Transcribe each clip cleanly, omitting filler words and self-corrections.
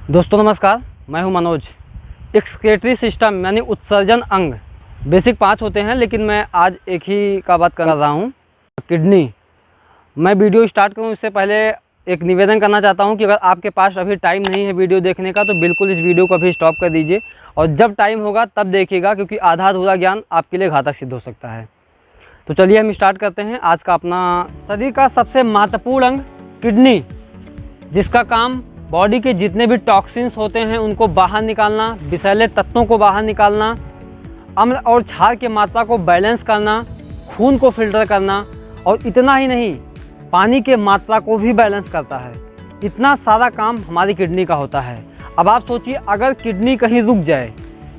दोस्तों नमस्कार, मैं हूं मनोज। एक्सक्रीटरी सिस्टम यानी उत्सर्जन अंग बेसिक 5 होते हैं, लेकिन मैं आज एक ही का बात कर रहा हूं, किडनी। मैं वीडियो स्टार्ट करूं इससे पहले एक निवेदन करना चाहता हूं कि अगर आपके पास अभी टाइम नहीं है वीडियो देखने का तो बिल्कुल इस वीडियो को अभी स्टॉप कर दीजिए और जब टाइम होगा तब देखिएगा, क्योंकि आधा अधूरा ज्ञान आपके लिए घातक सिद्ध हो सकता है। तो चलिए हम स्टार्ट करते हैं आज का अपना शरीर का सबसे महत्वपूर्ण अंग किडनी, जिसका काम बॉडी के जितने भी टॉक्सिन्स होते हैं उनको बाहर निकालना, विषैले तत्वों को बाहर निकालना, अम्ल और क्षार की मात्रा को बैलेंस करना, खून को फिल्टर करना और इतना ही नहीं, पानी के मात्रा को भी बैलेंस करता है। इतना सारा काम हमारी किडनी का होता है। अब आप सोचिए, अगर किडनी कहीं रुक जाए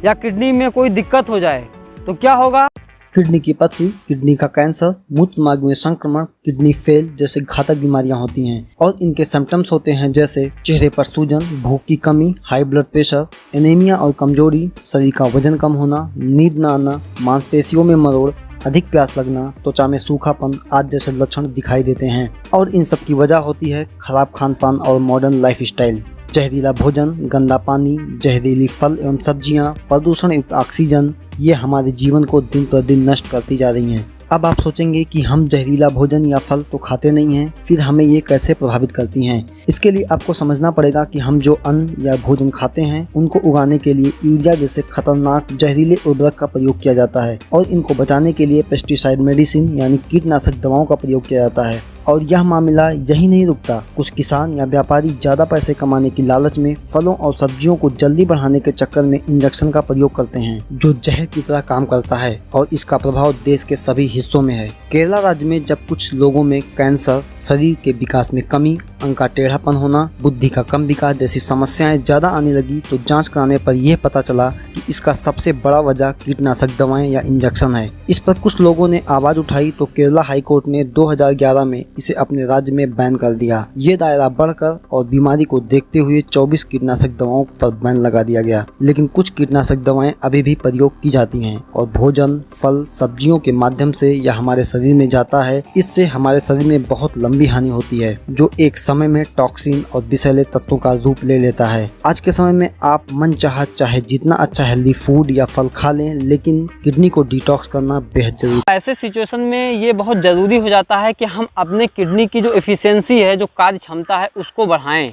या किडनी में कोई दिक्कत हो जाए तो क्या होगा। किडनी की पथरी, किडनी का कैंसर, मूत्र मार्ग में संक्रमण, किडनी फेल जैसे घातक बीमारियां होती हैं और इनके सिम्टम्स होते हैं जैसे चेहरे पर सूजन, भूख की कमी, हाई ब्लड प्रेशर, एनीमिया और कमजोरी, शरीर का वजन कम होना, नींद न आना, मांसपेशियों में मरोड़, अधिक प्यास लगना, त्वचा में सूखापन आदि जैसे लक्षण दिखाई देते हैं। और इन सब की वजह होती है खराब खान पान और मॉडर्न लाइफ स्टाइल। जहरीला भोजन, गंदा पानी, जहरीली फल एवं सब्जियां, प्रदूषण युक्त ऑक्सीजन, ये हमारे जीवन को दिन प्रतिदिन नष्ट करती जा रही हैं। अब आप सोचेंगे कि हम जहरीला भोजन या फल तो खाते नहीं हैं, फिर हमें ये कैसे प्रभावित करती हैं। इसके लिए आपको समझना पड़ेगा कि हम जो अन्न या भोजन खाते हैं उनको उगाने के लिए यूरिया जैसे खतरनाक जहरीले उर्वरक का प्रयोग किया जाता है और इनको बचाने के लिए पेस्टिसाइड मेडिसिन यानी कीटनाशक दवाओं का प्रयोग किया जाता है। और यह मामला यही नहीं रुकता, कुछ किसान या व्यापारी ज़्यादा पैसे कमाने की लालच में फलों और सब्जियों को जल्दी बढ़ाने के चक्कर में इंजेक्शन का प्रयोग करते हैं, जो जहर की तरह काम करता है और इसका प्रभाव देश के सभी हिस्सों में है। केरला राज्य में जब कुछ लोगों में कैंसर, शरीर के विकास में कमी, अंग का टेढ़ापन होना, बुद्धि का कम विकास जैसी समस्याएं ज्यादा आने लगी तो जाँच कराने पर यह पता चला कि इसका सबसे बड़ा वजह कीटनाशक दवाएं या इंजेक्शन है। इस पर कुछ लोगों ने आवाज उठाई तो केरला हाईकोर्ट ने 2011 में इसे अपने राज्य में बैन कर दिया। ये दायरा बढ़कर और बीमारी को देखते हुए 24 कीटनाशक दवाओं पर बैन लगा दिया गया। लेकिन कुछ कीटनाशक दवाएं अभी भी प्रयोग की जाती हैं और भोजन, फल, सब्जियों के माध्यम से यह हमारे शरीर में जाता है। इससे हमारे शरीर में बहुत लंबी हानि होती है, जो एक समय में टॉक्सिन और विषैले तत्वों का रूप ले लेता है। आज के समय में आप मन चाहे जितना अच्छा हेल्दी फूड या फल खा लें, लेकिन किडनी को डिटॉक्स करना बेहद जरूरी है। ऐसे सिचुएशन में ये बहुत ज़रूरी हो जाता है कि हम अपने किडनी की जो एफिशिएंसी है, जो कार्य क्षमता है, उसको बढ़ाएं।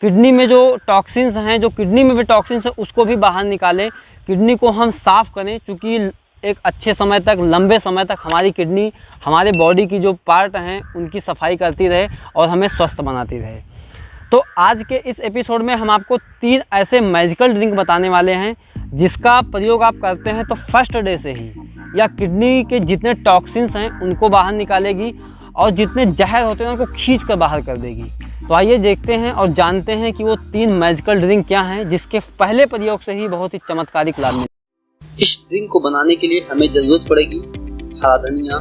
किडनी में जो टॉक्सिन्स हैं, जो किडनी में भी टॉक्सिन्स हैं, उसको भी बाहर निकालें। किडनी को हम साफ़ करें, क्योंकि एक अच्छे समय तक, लंबे समय तक हमारी किडनी हमारे बॉडी की जो पार्ट हैं उनकी सफाई करती रहे और हमें स्वस्थ बनाती रहे। तो आज के इस एपिसोड में हम आपको 3 ऐसे मैजिकल ड्रिंक बताने वाले हैं जिसका प्रयोग आप करते हैं तो फर्स्ट डे से ही या किडनी के जितने टॉक्सिन्स हैं उनको बाहर निकालेगी और जितने जहर होते हैं उनको खींच कर बाहर कर देगी। तो आइए देखते हैं और जानते हैं कि वो 3 मैजिकल ड्रिंक क्या हैं जिसके पहले प्रयोग से ही बहुत ही चमत्कारिक लाभ मिले। इस ड्रिंक को बनाने के लिए हमें जरूरत पड़ेगी हरा धनिया,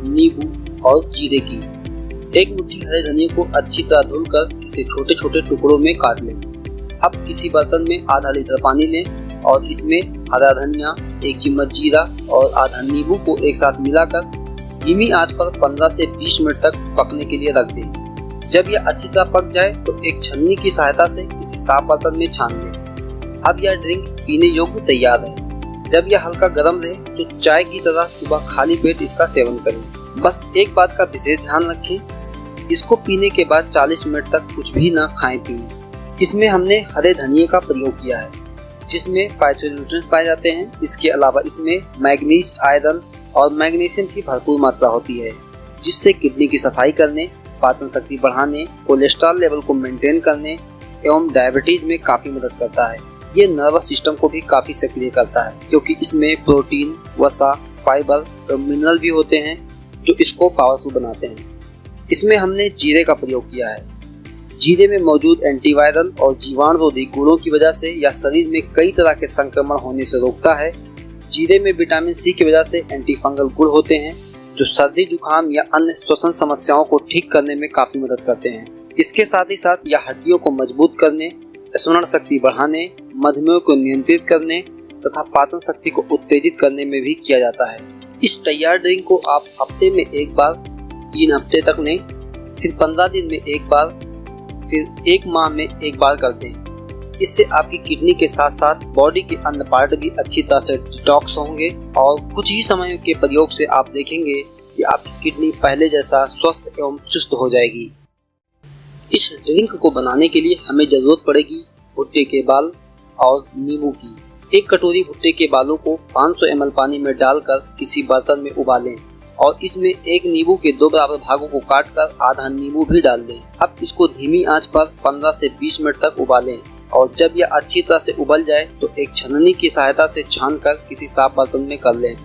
नींबू और जीरे की। एक मुट्ठी हरे धनिया को अच्छी तरह धुलकर इसे छोटे छोटे टुकड़ों में काट लें। अब किसी बर्तन में आधा लीटर पानी लें और इसमें हरा धनिया, 1 चम्मच जीरा और आधा नींबू को एक साथ मिलाकर धीमी आंच पर 15 से 20 मिनट तक पकने के लिए रख दें। जब यह अच्छी तरह पक जाए तो एक छन्नी की सहायता से इसे साफ बर्तन में छान लें। अब यह ड्रिंक पीने योग्य तैयार है। जब यह हल्का गर्म रहे तो चाय की तरह सुबह खाली पेट इसका सेवन करें। बस एक बात का विशेष ध्यान रखें, इसको पीने के बाद 40 मिनट तक कुछ भी न खाएं पिएं। इसमें हमने हरे धनिये का प्रयोग किया है, जिसमें फाइटोन्यूट्रिएंट्स पाए जाते हैं। इसके अलावा इसमें मैग्नीज, आयरन और मैग्नीशियम की भरपूर मात्रा होती है, जिससे किडनी की सफाई करने, पाचन शक्ति बढ़ाने, कोलेस्ट्रॉल लेवल को मेंटेन करने एवं डायबिटीज में काफी मदद करता है। ये नर्वस सिस्टम को भी काफी सक्रिय करता है, क्योंकि इसमें प्रोटीन, वसा, फाइबर और मिनरल भी होते हैं जो इसको पावरफुल बनाते हैं। इसमें हमने जीरे का प्रयोग किया है। जीरे में मौजूद एंटीवायरल और जीवाणुरोधी गुणों की वजह से यह शरीर में कई तरह के संक्रमण होने से रोकता है। जीरे में विटामिन सी की वजह से एंटी फंगल गुण होते हैं, जो सर्दी, जुकाम या अन्य श्वसन समस्याओं को ठीक करने में काफी मदद करते हैं। इसके साथ ही साथ यह हड्डियों को मजबूत करने, स्मरण शक्ति बढ़ाने, मधुमेह को नियंत्रित करने तथा पाचन शक्ति को उत्तेजित करने में भी किया जाता है। इस तैयार ड्रिंक को आप हफ्ते में एक बार 3 हफ्ते तक लें, फिर 15 दिन में एक बार, फिर 1 माह में एक बार कर दें। इससे आपकी किडनी के साथ साथ बॉडी के अन्य पार्ट भी अच्छी तरह से डिटॉक्स होंगे और कुछ ही समय के प्रयोग से आप देखेंगे कि आपकी किडनी पहले जैसा स्वस्थ एवं चुस्त हो जाएगी। इस ड्रिंक को बनाने के लिए हमें जरूरत पड़ेगी भुट्टे के बाल और नींबू की। एक कटोरी भुट्टे के बालों को 500 ml पानी में डालकर किसी बर्तन में उबालें और इसमें एक नींबू के 2 बराबर भागों को काटकर आधा नींबू भी डाल दें। अब इसको धीमी आंच पर 15 से 20 मिनट तक उबालें और जब यह अच्छी तरह से उबल जाए तो एक छन्नी की सहायता से छानकर किसी साफ बर्तन में कर लें।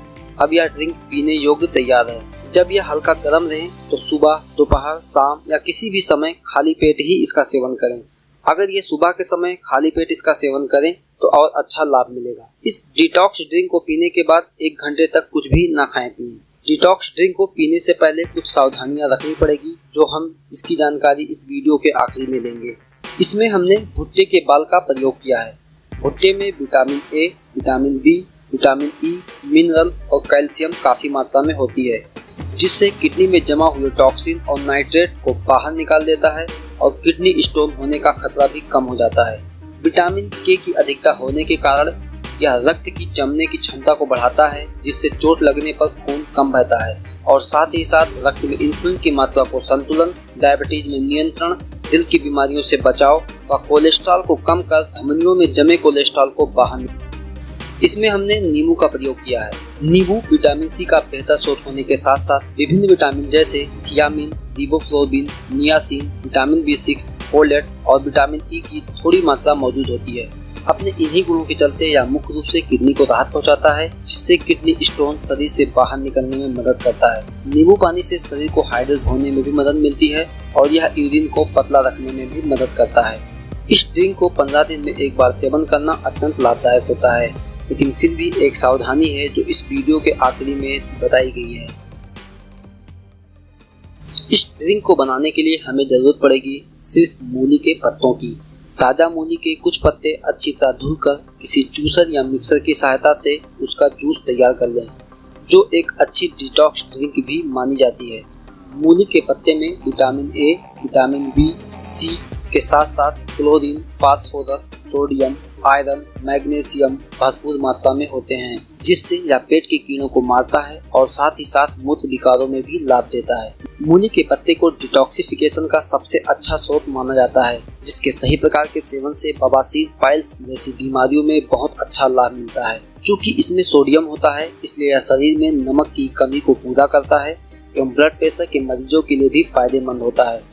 अब यह ड्रिंक पीने योग्य तैयार है। जब यह हल्का गर्म रहे तो सुबह, दोपहर, शाम या किसी भी समय खाली पेट ही इसका सेवन करें। अगर ये सुबह के समय खाली पेट इसका सेवन करें तो और अच्छा लाभ मिलेगा। इस डिटॉक्स ड्रिंक को पीने के बाद 1 घंटे तक कुछ भी ना खाएं पिएं। डिटॉक्स ड्रिंक को पीने से पहले कुछ सावधानियां रखनी पड़ेगी जो हम इसकी जानकारी इस वीडियो के आखिरी में लेंगे। इसमें हमने भुट्टे के बाल का प्रयोग किया है। भुट्टे में vitamin A, vitamin B, vitamin E, mineral और कैल्शियम काफी मात्रा में होती है, जिससे किडनी में जमा हुए टॉक्सिन और नाइट्रेट को बाहर निकाल देता है और किडनी स्टोन होने का खतरा भी कम हो जाता है। विटामिन के की अधिकता होने के कारण यह रक्त की जमने की क्षमता को बढ़ाता है, जिससे चोट लगने पर खून कम बहता है और साथ ही साथ रक्त में इंसुलिन की मात्रा को संतुलन, डायबिटीज में नियंत्रण, दिल की बीमारियों से बचाव व कोलेस्ट्रॉल को कम कर धमनियों में जमे कोलेस्ट्रॉल को बाहर। इसमें हमने नींबू का प्रयोग किया है। नींबू विटामिन सी का बेहतर स्रोत होने के साथ साथ विभिन्न विटामिन जैसे thiamine, रिबोफ्लोविन, niacin, vitamin B6, folate और विटामिन ई की थोड़ी मात्रा मौजूद होती है। अपने इन्हीं गुणों के चलते यह मुख्य रूप से किडनी को राहत पहुंचाता है, जिससे किडनी स्टोन शरीर से बाहर निकलने में मदद करता है। नींबू पानी से शरीर को हाइड्रेट होने में भी मदद मिलती है और यह यूरिन को पतला रखने में भी मदद करता है। इस ड्रिंक को 15 दिन में एक बार सेवन करना अत्यंत लाभदायक होता है, लेकिन फिर भी एक सावधानी है जो इस वीडियो के आखिरी में बताई गई है। इस ड्रिंक को बनाने के लिए हमें जरूरत पड़ेगी सिर्फ मूली के पत्तों की। ताज़ा मूली के कुछ पत्ते अच्छी तरह धुलकर किसी जूसर या मिक्सर की सहायता से उसका जूस तैयार कर लें, जो एक अच्छी डिटॉक्स ड्रिंक भी मानी जाती है। मूली के पत्ते में विटामिन ए, विटामिन बी, सी के साथ साथ chlorine, phosphorus, sodium, iron, magnesium भरपूर मात्रा में होते हैं, जिससे यह पेट के कीड़ों को मारता है और साथ ही साथ मूत्र विकारों में भी लाभ देता है। मूली के पत्ते को डिटॉक्सिफिकेशन का सबसे अच्छा स्रोत माना जाता है, जिसके सही प्रकार के सेवन से बवासीर, पाइल्स जैसी बीमारियों में बहुत अच्छा लाभ मिलता है। चूँकि इसमें सोडियम होता है, इसलिए यह शरीर में नमक की कमी को पूरा करता है एवं ब्लड प्रेशर के मरीजों के लिए भी फायदेमंद होता है।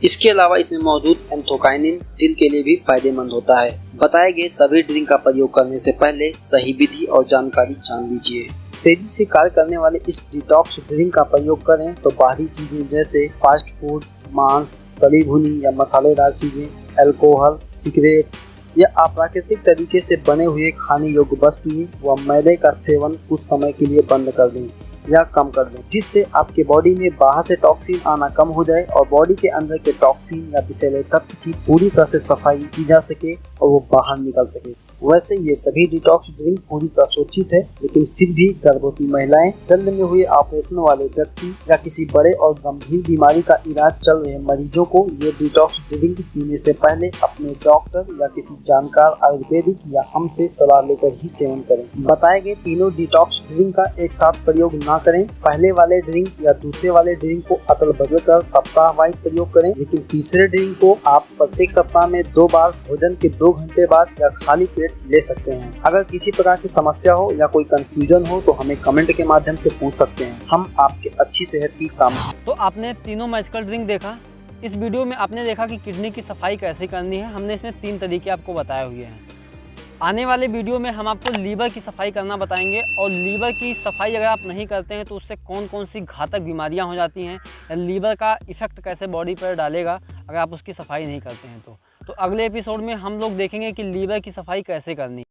इसके अलावा इसमें मौजूद एंथोकाइनिन दिल के लिए भी फायदेमंद होता है। बताए गए सभी ड्रिंक का प्रयोग करने से पहले सही विधि और जानकारी जान लीजिए। तेजी से कार्य करने वाले इस डिटॉक्स ड्रिंक का प्रयोग करें तो बाहरी चीजें जैसे फास्ट फूड, मांस, तली भुनी या मसालेदार चीजें, अल्कोहल, सिगरेट या अप्राकृतिक तरीके से बने हुए खाने योग्य वस्तुएं व मैदे का सेवन कुछ समय के लिए बंद कर दें या कम कर दें, जिससे आपके बॉडी में बाहर से टॉक्सिन आना कम हो जाए और बॉडी के अंदर के टॉक्सिन या विषैले तत्व की पूरी तरह से सफाई की जा सके और वो बाहर निकल सके। वैसे ये सभी डिटॉक्स ड्रिंक पूरी तरह सुरक्षित है, लेकिन फिर भी गर्भवती महिलाएं, जल्द में हुए ऑपरेशन वाले व्यक्ति या किसी बड़े और गंभीर बीमारी का इलाज चल रहे मरीजों को ये डिटॉक्स ड्रिंक पीने से पहले अपने डॉक्टर या किसी जानकार आयुर्वेदिक या हमसे सलाह लेकर ही सेवन करें। बताए गए तीनों डिटॉक्स ड्रिंक का एक साथ प्रयोग ना करें। पहले वाले ड्रिंक या दूसरे वाले ड्रिंक को अदल बदल कर सप्ताह वाइज प्रयोग करें, लेकिन तीसरे ड्रिंक को आप प्रत्येक सप्ताह में 2 बार भोजन के 2 घंटे बाद या खाली पेट ले सकते हैं। अगर किसी प्रकार की समस्या हो या कोई कंफ्यूजन हो तो हमें कमेंट के माध्यम से पूछ सकते हैं, हम आपके अच्छी सेहत की कामना। तो आपने तीनों मैजिकल ड्रिंक देखा। इस वीडियो में आपने देखा कि किडनी की सफाई कैसे करनी है। हमने इसमें 3 तरीके आपको बताए हुए हैं। आने वाले वीडियो में हम आपको लीवर की सफाई करना बताएंगे और लीवर की सफाई अगर आप नहीं करते हैं तो उससे कौन कौन सी घातक बीमारियां हो जाती हैं या लीवर का इफेक्ट कैसे बॉडी पर डालेगा अगर आप उसकी सफाई नहीं करते हैं तो अगले एपिसोड में हम लोग देखेंगे कि लीवर की सफाई कैसे करनी है।